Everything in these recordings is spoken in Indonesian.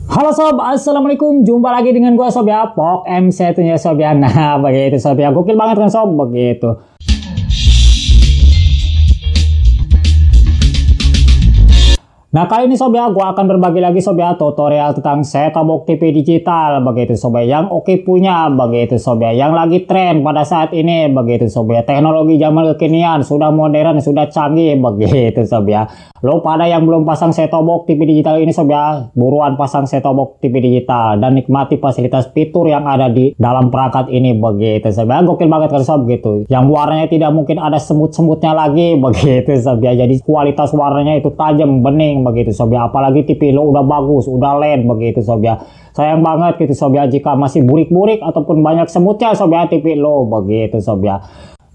Halo sob, assalamualaikum. Jumpa lagi dengan gua sob ya, Pok MC tentunya sob ya. Nah begitu sob ya, gokil banget kan sob begitu. Nah kali ini sob ya, gua akan berbagi lagi sob ya tutorial tentang set-top box TV digital begitu sob ya, yang oke punya begitu sob ya, yang lagi tren pada saat ini begitu sob ya. Teknologi zaman kekinian sudah modern, sudah canggih begitu sob ya. Lo pada yang belum pasang set-top box TV digital ini sob ya, buruan pasang set-top box TV digital dan nikmati fasilitas fitur yang ada di dalam perangkat ini begitu sob ya. Gokil banget kan sob gitu. Yang warnanya tidak mungkin ada semut-semutnya lagi begitu sob ya. Jadi kualitas warnanya itu tajam, bening begitu sob ya. Apalagi TV lo udah bagus, udah LED begitu sob ya. Sayang banget gitu sob ya jika masih burik-burik ataupun banyak semutnya sob ya TV lo begitu sob ya.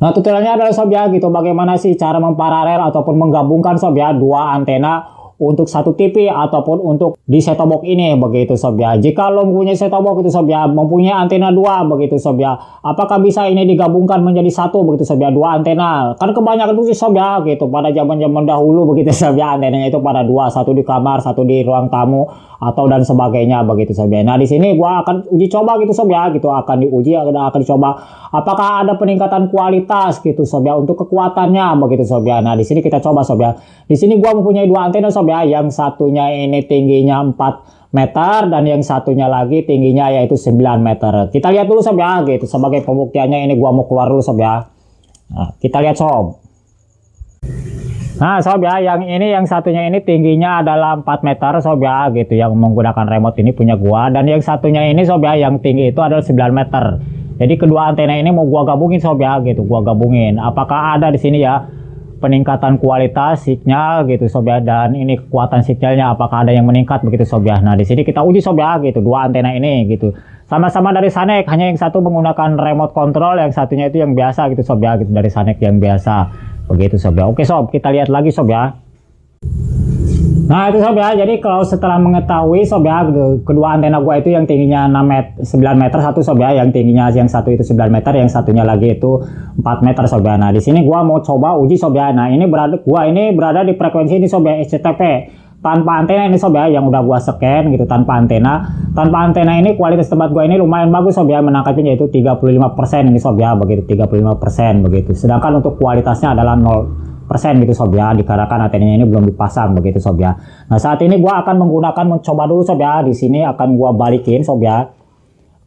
Nah tutorialnya adalah sob ya gitu, bagaimana sih cara memparalel ataupun menggabungkan sob ya dua antena untuk satu TV ataupun untuk di set-top box ini begitu sob ya. Jika lo mempunyai set-top box itu sob ya, mempunyai antena dua begitu sob ya, apakah bisa ini digabungkan menjadi satu begitu sob ya, dua antena? Kan kebanyakan tuh sob ya gitu pada zaman-zaman dahulu begitu sob ya, antenanya itu pada dua, satu di kamar, satu di ruang tamu atau dan sebagainya begitu sob ya. Nah di sini gua akan uji coba gitu sob ya, gitu akan diuji, akan dicoba apakah ada peningkatan kualitas gitu sob ya untuk kekuatannya begitu sob ya. Nah di sini kita coba sob ya. Di sini gua mempunyai dua antena sob ya, yang satunya ini tingginya 4 meter dan yang satunya lagi tingginya yaitu 9 meter. Kita lihat dulu sob ya gitu, sebagai pembuktiannya ini gua mau keluar dulu sob ya. Nah, kita lihat sob. Nah sob ya, yang satunya ini tingginya adalah 4 meter sob ya gitu, yang menggunakan remote ini punya gua, dan yang satunya ini sob ya yang tinggi itu adalah 9 meter. Jadi kedua antena ini mau gua gabungin sob ya gitu, gua gabungin. Apakah ada di sini ya peningkatan kualitas sinyal gitu sob ya, dan ini kekuatan sinyalnya apakah ada yang meningkat begitu sob ya. Nah di sini kita uji sob ya gitu, dua antena ini gitu. Sama-sama dari Sanek, hanya yang satu menggunakan remote control, yang satunya itu yang biasa gitu sob ya gitu, dari Sanek yang biasa. Begitu sob ya. Oke sob, kita lihat lagi sob ya. Nah itu sob ya, jadi kalau setelah mengetahui sob ya kedua antena gua itu yang tingginya 9 meter satu sob ya, yang tingginya yang satu itu 9 meter, yang satunya lagi itu 4 meter sob ya. Nah di sini gua mau coba uji sob ya. Nah ini gua ini berada di frekuensi ini sob ya, SCTV tanpa antena ini sob ya, yang udah gua scan gitu tanpa antena. Tanpa antena ini kualitas tempat gua ini lumayan bagus sob ya, menangkapnya yaitu 35% ini sob ya, begitu 35% begitu. Sedangkan untuk kualitasnya adalah 0% gitu sob ya, dikarenakan antenanya ini belum dipasang begitu sob ya. Nah saat ini gua akan mencoba dulu sob ya. Di sini akan gua balikin sob ya.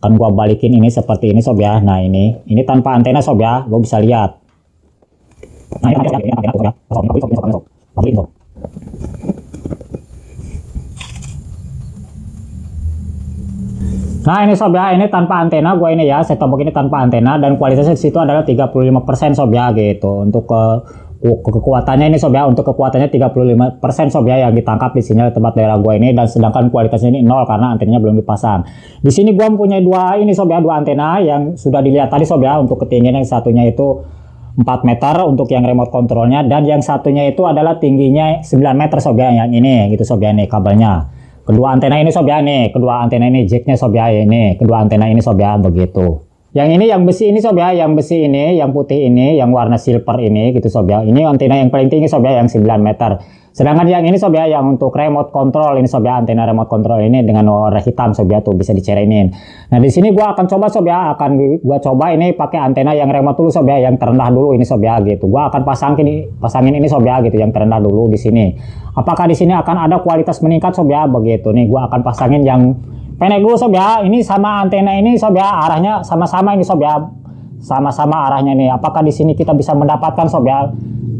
Akan gua balikin ini seperti ini sob ya. Nah ini tanpa antena sob ya, lo bisa lihat. Nah ini antena sob ya. Sob. Nah ini sob ya, ini tanpa antena gua ini ya, set-top box ini tanpa antena, dan kualitasnya di situ adalah 35% sob ya gitu. Untuk kekuatannya ini sob ya, untuk kekuatannya 35% sob ya yang ditangkap di sinyal tempat daerah gua ini, dan sedangkan kualitasnya ini 0 karena antenanya belum dipasang. Di sini gua mempunyai dua ini sob ya, dua antena yang sudah dilihat tadi sob ya. Untuk ketinggian yang satunya itu 4 meter untuk yang remote controlnya, dan yang satunya itu adalah tingginya 9 meter sob ya, yang ini gitu sob ya, nih kabelnya. Kedua antena ini sob ya, nih kedua antena ini jacknya sob ya, ini kedua antena ini sob ya begitu. Yang ini yang besi ini sob ya, yang besi ini, yang putih ini, yang warna silver ini gitu sob ya. Ini antena yang paling tinggi sob ya, yang 9 meter. Sedangkan yang ini sob ya, yang untuk remote control ini sob ya, antena remote control ini dengan warna hitam sob ya, tuh bisa dicereinin. Nah di sini gua akan coba sob ya, gua coba ini pakai antena yang remote dulu sob ya, yang terendah dulu ini sob ya gitu. Gua akan pasangin ini sob ya gitu, yang terendah dulu di sini. Apakah di sini akan ada kualitas meningkat sob ya begitu. Nih gua akan pasangin yang pendek dulu sob ya. Ini sama antena ini sob ya, arahnya sama-sama ini sob ya. Sama-sama arahnya nih. Apakah di sini kita bisa mendapatkan sob ya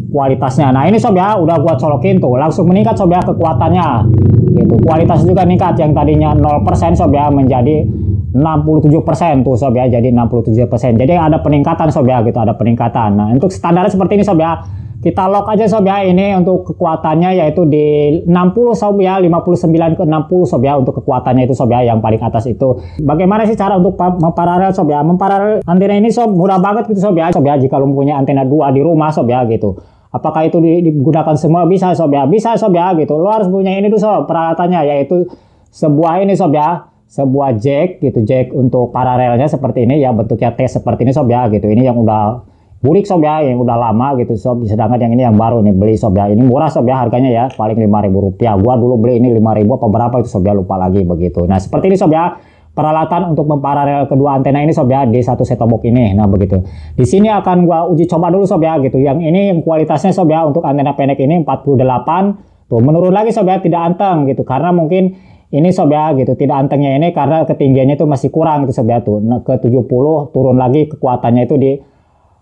kualitasnya. Nah ini sob ya, udah gua colokin tuh, langsung meningkat sob ya kekuatannya. Gitu. Kualitas juga meningkat, yang tadinya 0% sob ya menjadi 67% tuh sob ya, jadi 67%. Jadi ada peningkatan sob ya gitu, ada peningkatan. Nah untuk standarnya seperti ini sob ya. Kita lock aja sob ya, ini untuk kekuatannya yaitu di 60 sob ya, 59 ke 60 sob ya untuk kekuatannya itu sob ya, yang paling atas itu. Bagaimana sih cara untuk memparalel sob ya? Memparalel antena ini sob mudah banget gitu sob ya. Sob ya, jika lo punya antena dua di rumah sob ya gitu. Apakah itu digunakan semua? Bisa sob ya, bisa sob ya gitu. Lo harus punya ini tuh sob, peralatannya yaitu sebuah ini sob ya, sebuah jack gitu, jack untuk paralelnya seperti ini ya, bentuknya T seperti ini sob ya gitu. Ini yang udah burik sob ya, yang udah lama gitu sob. Sedangkan yang ini yang baru nih beli sob ya. Ini murah sob ya harganya ya, paling Rp5.000. Gua dulu beli ini 5.000 apa berapa itu sob ya, lupa lagi begitu. Nah seperti ini sob ya peralatan untuk memparalel kedua antena ini sob ya di satu set top box ini. Nah begitu. Di sini akan gua uji coba dulu sob ya gitu. Yang ini yang kualitasnya sob ya untuk antena pendek ini 48. Tuh menurun lagi sob ya, tidak anteng gitu. Karena mungkin ini sob ya gitu, tidak antengnya ini karena ketinggiannya itu masih kurang gitu sob ya tuh. Nah, ke 70 turun lagi kekuatannya itu di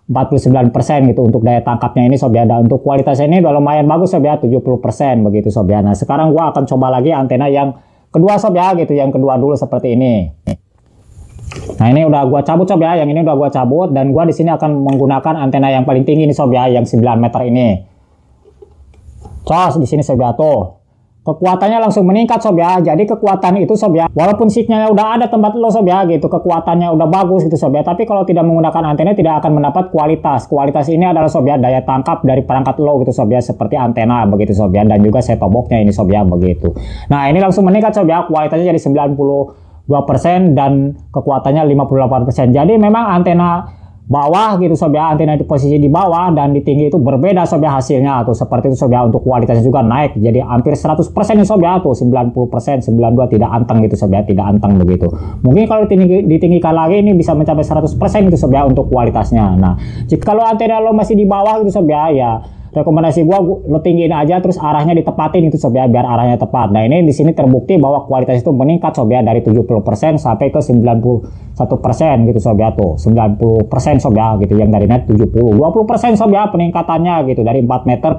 49% gitu untuk daya tangkapnya ini sob ya. Dan untuk kualitasnya ini udah lumayan bagus sob ya, 70% begitu sob ya. Nah sekarang gua akan coba lagi antena yang kedua sob ya gitu, yang kedua dulu seperti ini. Nah ini udah gua cabut sob ya, yang ini udah gua cabut dan gua di sini akan menggunakan antena yang paling tinggi nih sob ya, yang 9 meter ini. Cos di sini sob ya tuh. Kekuatannya langsung meningkat sob ya. Jadi kekuatan itu sob ya, walaupun signalnya udah ada tempat lo sob ya gitu, kekuatannya udah bagus gitu sob ya, tapi kalau tidak menggunakan antena tidak akan mendapat kualitas. Kualitas ini adalah sob ya daya tangkap dari perangkat lo gitu sob ya, seperti antena begitu sob ya, dan juga set top box-nya ini sob ya begitu. Nah ini langsung meningkat sob ya, kualitasnya jadi 92% dan kekuatannya 58%. Jadi memang antena bawah gitu sob ya, antena di posisi di bawah dan di tinggi itu berbeda sob ya hasilnya tuh, seperti itu sob ya. Untuk kualitasnya juga naik jadi hampir 100% nih sob ya tuh, 90%, 92 tidak anteng gitu sob ya, tidak anteng begitu. Mungkin kalau ditinggikan lagi ini bisa mencapai 100% gitu sob ya untuk kualitasnya. Nah jika kalau antena lo masih di bawah gitu sob ya, ya rekomendasi gua lo tinggiin aja terus arahnya ditepatin gitu sob ya, biar arahnya tepat. Nah ini di sini terbukti bahwa kualitas itu meningkat sob ya, dari 70% sampai ke 91% gitu sob ya tuh, 90% sob ya gitu, yang dari net 70, 20% sob ya peningkatannya gitu, dari 4 meter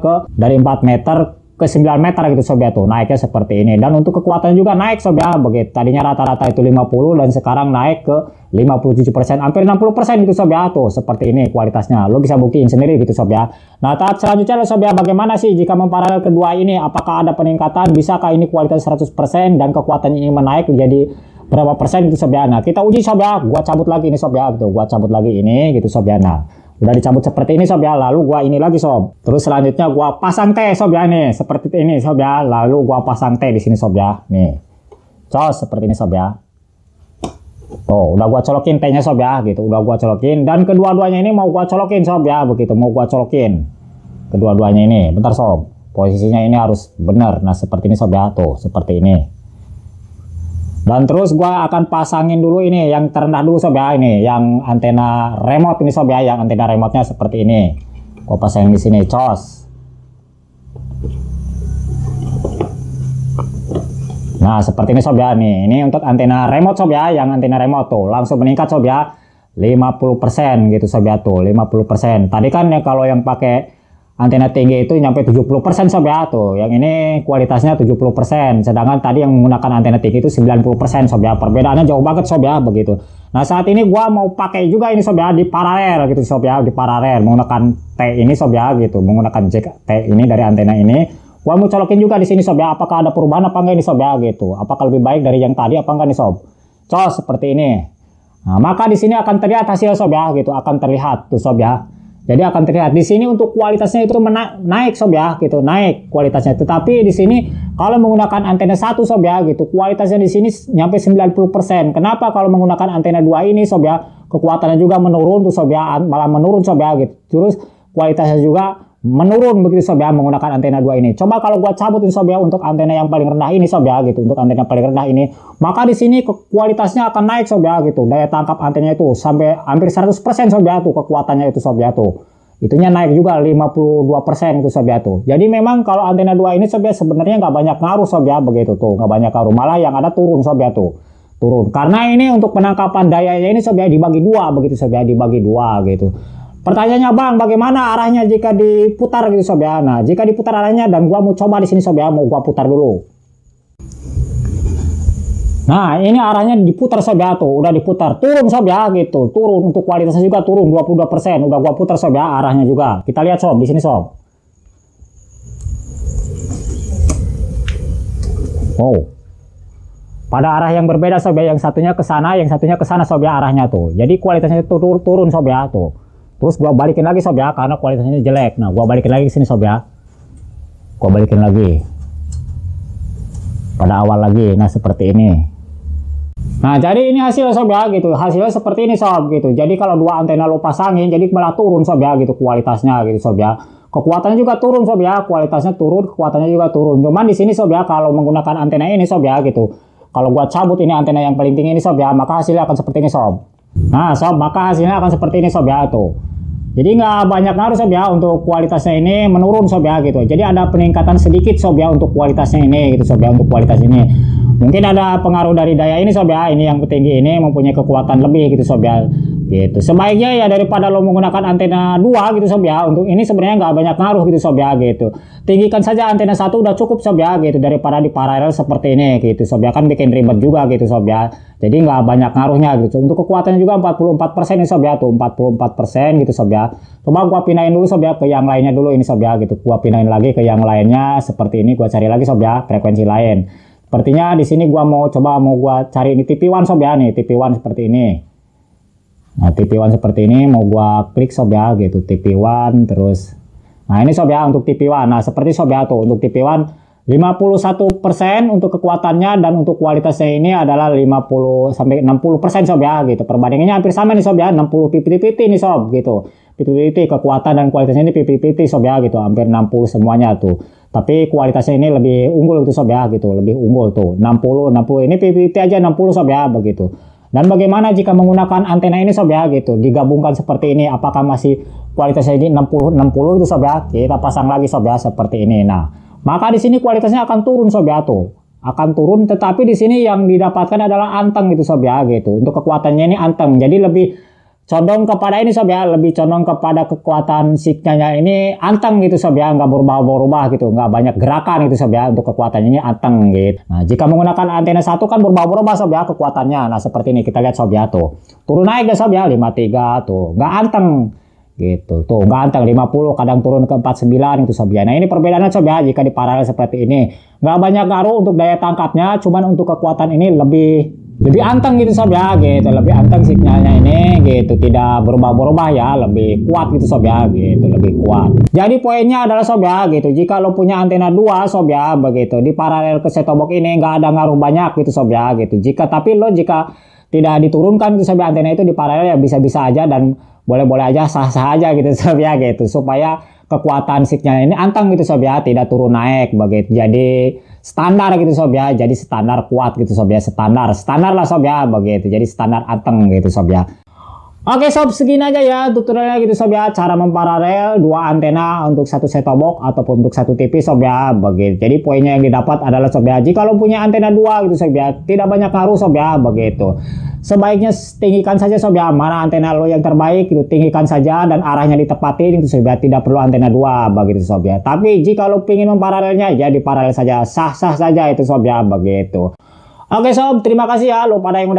ke 9 meter gitu sob ya tuh, naiknya seperti ini. Dan untuk kekuatan juga naik sob ya begitu, tadinya rata-rata itu 50 dan sekarang naik ke 57%, hampir 60% gitu sob ya tuh, seperti ini kualitasnya. Lo bisa buktiin sendiri gitu sob ya. Nah tahap selanjutnya sob ya, bagaimana sih jika memparalel kedua ini, apakah ada peningkatan, bisakah ini kualitas 100% dan kekuatannya ini menaik menjadi berapa persen gitu sob ya. Nah kita uji sob ya, gua cabut lagi ini sob ya gitu, gua cabut lagi ini gitu sob ya. Nah udah dicabut seperti ini sob ya, lalu gua ini lagi sob. Terus selanjutnya gua pasang T sob ya, nih seperti ini sob ya, lalu gua pasang T di sini sob ya. Nih cos seperti ini sob ya. Tuh udah gua colokin T-nya sob ya gitu, udah gua colokin, dan kedua-duanya ini mau gua colokin sob ya begitu, mau gua colokin kedua-duanya ini. Bentar sob, posisinya ini harus benar. Nah seperti ini sob ya tuh, seperti ini. Dan terus gua akan pasangin dulu ini yang terendah dulu sob ya, ini yang antena remote ini sob ya, yang antena remote-nya seperti ini. Gua pasangin di sini, cos. Nah, seperti ini sob ya nih. Ini untuk antena remote sob ya, yang antena remote tuh langsung meningkat sob ya. 50% gitu sob ya tuh, 50%. Tadi kan ya kalau yang pakai antena tinggi itu nyampe 70% sob ya tuh. Yang ini kualitasnya 70%. Sedangkan tadi yang menggunakan antena tinggi itu 90% sob ya. Perbedaannya jauh banget sob ya begitu. Nah, saat ini gua mau pakai juga ini sob ya di paralel gitu sob ya, di paralel menggunakan T ini sob ya gitu, menggunakan jack T ini dari antena ini. Gua mau colokin juga di sini sob ya. Apakah ada perubahan apa enggak ini sob ya gitu. Apakah lebih baik dari yang tadi apa enggak nih sob. Cos seperti ini. Nah, maka di sini akan terlihat hasil sob ya gitu, akan terlihat tuh sob ya. Jadi akan terlihat di sini untuk kualitasnya itu naik sob ya gitu, naik kualitasnya. Tetapi di sini kalau menggunakan antena 1 sob ya gitu, kualitasnya di sini nyampe 90%. Kenapa kalau menggunakan antena 2 ini sob ya, kekuatannya juga menurun tuh sob ya, malah menurun sob ya gitu. Terus kualitasnya juga menurun begitu sob ya menggunakan antena 2 ini. Coba kalau gua cabutin sob ya untuk antena yang paling rendah ini sob ya gitu, untuk antena paling rendah ini, maka di sini kualitasnya akan naik sob ya gitu. Daya tangkap antenanya itu sampai hampir 100% sob ya tuh, kekuatannya itu sob ya tuh. Itunya naik juga 52% itu sob ya tuh. Jadi memang kalau antena 2 ini sob ya sebenarnya nggak banyak ngaruh sob ya begitu tuh, nggak banyak ngaruh, malah yang ada turun sob ya tuh. Turun. Karena ini untuk penangkapan dayanya ini sob ya dibagi dua begitu sob ya, dibagi dua gitu. Pertanyaannya bang, bagaimana arahnya jika diputar gitu sob ya? Nah, jika diputar arahnya, dan gua mau coba di sini sob ya, mau gua putar dulu. Nah, ini arahnya diputar sob ya tuh, udah diputar, turun sob ya gitu, turun, untuk kualitasnya juga turun 22%, udah gua putar sob ya arahnya juga. Kita lihat sob di sini sob. Oh. Pada arah yang berbeda sob ya, yang satunya ke sana, yang satunya ke sana sob ya arahnya tuh. Jadi kualitasnya itu turun sob ya tuh. Terus gua balikin lagi sob ya karena kualitasnya jelek. Nah, gua balikin lagi ke sini sob ya. Gua balikin lagi pada awal lagi. Nah, seperti ini. Nah, jadi ini hasil sob ya gitu. Hasilnya seperti ini sob gitu. Jadi kalau dua antena lo pasangin jadi malah turun sob ya gitu kualitasnya gitu sob ya. Kekuatannya juga turun sob ya, kualitasnya turun, kekuatannya juga turun. Cuman di sini sob ya kalau menggunakan antena ini sob ya gitu. Kalau gua cabut ini antena yang paling tinggi ini sob ya, maka hasilnya akan seperti ini sob. Nah, sob, maka hasilnya akan seperti ini sob ya tuh. Jadi nggak banyak ngaruh sob ya untuk kualitasnya ini menurun sob ya gitu. Jadi ada peningkatan sedikit sob ya untuk kualitasnya ini gitu sob ya, untuk kualitas ini. Mungkin ada pengaruh dari daya ini sob ya, ini yang tinggi ini mempunyai kekuatan lebih gitu sob ya. Gitu. Sebaiknya ya daripada lo menggunakan antena 2 gitu sob ya, untuk ini sebenarnya nggak banyak ngaruh gitu sob ya gitu. Tinggikan saja antena 1 udah cukup sob ya gitu, daripada di paralel seperti ini gitu sob ya, kan bikin ribet juga gitu sob ya. Jadi nggak banyak ngaruhnya gitu. Untuk kekuatannya juga 44% nih sob ya tuh, 44% gitu sob ya. Coba gua pindahin dulu sob ya ke yang lainnya dulu ini sob ya gitu. Gua pindahin lagi ke yang lainnya seperti ini, gua cari lagi sob ya frekuensi lain. Sepertinya di sini gua mau gua cari ini TP1 sob ya nih, TP1 seperti ini. Nah, TP1 seperti ini mau gua klik sob ya gitu, TP1 terus. Nah, ini sob ya untuk TP1. Nah, seperti sob ya tuh untuk TP1 51% untuk kekuatannya dan untuk kualitasnya ini adalah 50 sampai 60% sob ya gitu. Perbandingannya hampir sama nih sob ya, 60 50-50 nih sob gitu. 50-50 kekuatan dan kualitasnya ini 50-50 sob ya gitu, hampir 60 semuanya tuh. Tapi kualitasnya ini lebih unggul gitu sob ya gitu, lebih unggul tuh. 60 ini 50-50 aja 60 sob ya begitu. Dan bagaimana jika menggunakan antena ini sob ya gitu, digabungkan seperti ini, apakah masih kualitasnya ini 60-60 itu sob ya? Kita pasang lagi sob ya seperti ini. Nah, maka di sini kualitasnya akan turun sob ya tuh. Akan turun, tetapi di sini yang didapatkan adalah anteng gitu sob ya gitu. Untuk kekuatannya ini anteng. Jadi lebih condong kepada ini sob ya, lebih condong kepada kekuatan signalnya ini anteng gitu sob ya, nggak berubah-ubah gitu, nggak banyak gerakan gitu sob ya, untuk kekuatannya ini anteng gitu. Nah, jika menggunakan antena 1 kan berubah-ubah sob ya kekuatannya. Nah, seperti ini kita lihat sob ya tuh. Turun naik deh sob ya, 53 tuh, nggak anteng gitu tuh, nggak anteng. 50 kadang turun ke 49 itu sob ya. Nah, ini perbedaannya sob ya jika di paralel seperti ini. Nggak banyak ngaruh untuk daya tangkapnya, cuman untuk kekuatan ini lebih anteng gitu sob ya gitu, lebih anteng signalnya ini gitu, tidak berubah-ubah ya, lebih kuat gitu sob ya gitu, lebih kuat. Jadi poinnya adalah sob ya gitu, jika lo punya antena 2 sob ya begitu, di paralel ke set-top box ini nggak ada ngaruh banyak gitu sob ya gitu. Jika tidak diturunkan gitu sob ya, antena itu di paralel ya bisa-bisa aja dan boleh-boleh aja, sah-sah aja gitu sob ya gitu, supaya kekuatan signal ini anteng gitu sob ya, tidak turun naik begitu. Jadi standar gitu sob ya, jadi standar kuat gitu sob ya, standar lah sob ya begitu, jadi standar anteng gitu sob ya. Oke sob, segini aja ya tutorialnya gitu sob ya, cara memparalel dua antena untuk satu set-top box ataupun untuk satu TV sob ya begitu. Jadi poinnya yang didapat adalah sob ya, jika lo punya antena 2 gitu sob ya, tidak banyak ngaruh sob ya begitu. Sebaiknya tinggikan saja sob ya, mana antena lo yang terbaik itu tinggikan saja dan arahnya ditepatin itu sob ya, tidak perlu antena 2 begitu sob ya. Tapi jika lo ingin memparalelnya ya diparalel saja, sah-sah saja itu sob ya begitu. Oke sob, terima kasih ya lo pada yang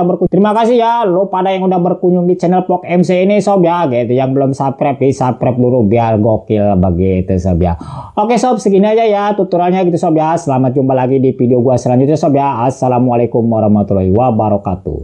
udah berkunjung di channel Pok MC ini sob ya gitu. Yang belum subscribe di subscribe dulu biar gokil begitu sob ya. Oke sob, segini aja ya tutorialnya gitu sob ya. Selamat jumpa lagi di video gua selanjutnya sob ya. Assalamualaikum warahmatullahi wabarakatuh.